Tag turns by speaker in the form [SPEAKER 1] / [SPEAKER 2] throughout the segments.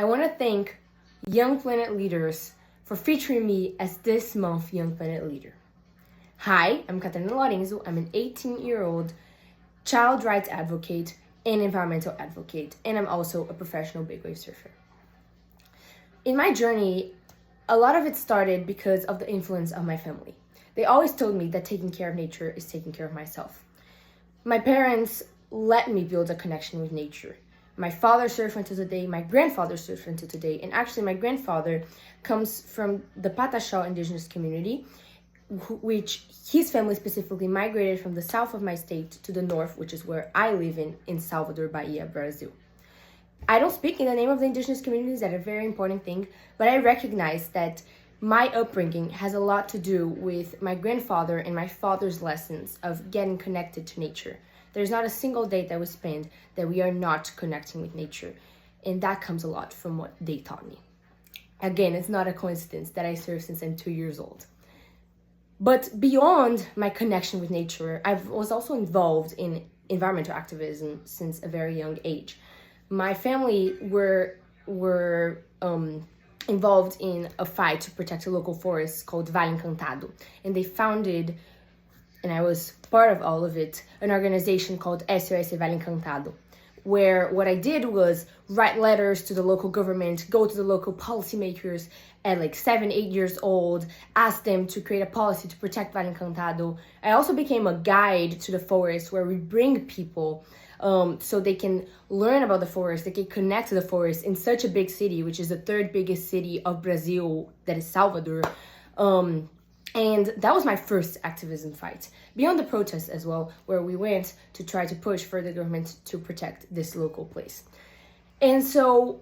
[SPEAKER 1] I want to thank Young Planet Leaders for featuring me as this month's Young Planet Leader. Hi, I'm Catarina Lorenzo. I'm an 18-year-old child rights advocate and environmental advocate, and I'm also a professional big wave surfer. In my journey, a lot of it started because of the influence of my family. They always told me that taking care of nature is taking care of myself. My parents let me build a connection with nature. My father surfed until today, my grandfather surfed until today, and actually my grandfather comes from the Pataxó indigenous community, which his family specifically migrated from the south of my state to the north, which is where I live in Salvador, Bahia, Brazil. I don't speak in the name of the indigenous communities, that's a very important thing, but I recognize that my upbringing has a lot to do with my grandfather and my father's lessons of getting connected to nature. There's not a single day that we spend that we are not connecting with nature, and that comes a lot from what they taught me. Again, it's not a coincidence that I surf since I'm 2 years old. But beyond my connection with nature, I was also involved in environmental activism since a very young age. My family were involved in a fight to protect a local forest called Vale Encantado, and they founded, and I was part of all of it, an organization called SOS Vale Encantado, where what I did was write letters to the local government, go to the local policymakers at like 7, 8 years old, ask them to create a policy to protect Vale Encantado. I also became a guide to the forest where we bring people so they can learn about the forest, they can connect to the forest in such a big city, which is the third biggest city of Brazil, that is Salvador. And that was my first activism fight, beyond the protests as well, where we went to try to push for the government to protect this local place. And so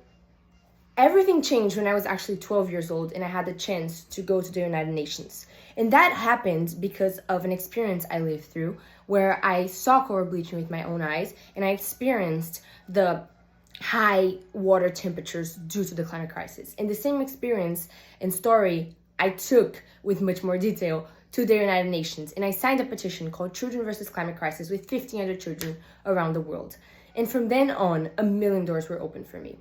[SPEAKER 1] everything changed when I was actually 12 years old and I had the chance to go to the United Nations. And that happened because of an experience I lived through where I saw coral bleaching with my own eyes and I experienced the high water temperatures due to the climate crisis. And the same experience and story I took with much more detail to the United Nations, and I signed a petition called Children versus Climate Crisis with 15 other children around the world. And from then on, a million doors were opened for me.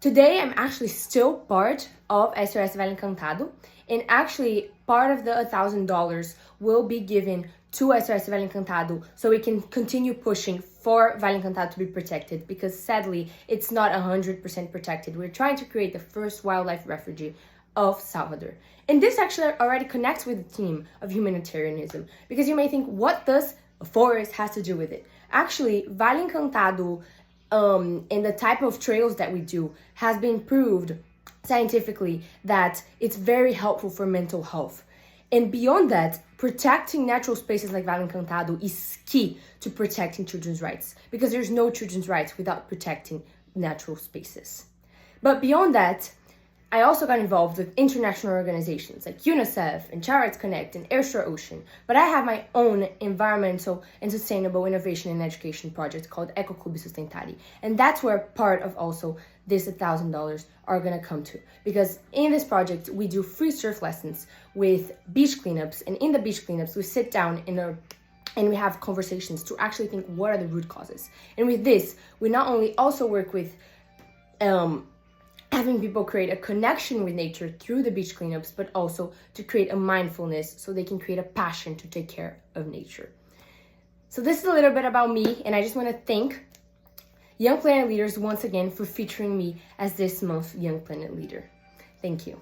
[SPEAKER 1] Today, I'm actually still part of SOS Vale Encantado, and actually part of the $1,000 will be given to SOS Vale Encantado so we can continue pushing for Vale Encantado to be protected, because sadly, it's not 100% protected. We're trying to create the first wildlife refuge of Salvador. And this actually already connects with the theme of humanitarianism, because you may think, what does a forest has to do with it? Actually, Vale Encantado and the type of trails that we do has been proved scientifically that it's very helpful for mental health. And beyond that, protecting natural spaces like Vale Encantado is key to protecting children's rights, because there's no children's rights without protecting natural spaces. But beyond that, I also got involved with international organizations like UNICEF and Child Rights Connect and Airshore Ocean, but I have my own environmental and sustainable innovation and education project called Eco Clube Sustentare, and that's where part of also this $1,000 are gonna come to, because in this project we do free surf lessons with beach cleanups, and in the beach cleanups we sit down and we have conversations to actually think what are the root causes. And with this, we not only also work with having people create a connection with nature through the beach cleanups, but also to create a mindfulness so they can create a passion to take care of nature. So this is a little bit about me, and I just want to thank Young Planet Leaders once again for featuring me as this month's Young Planet Leader. Thank you.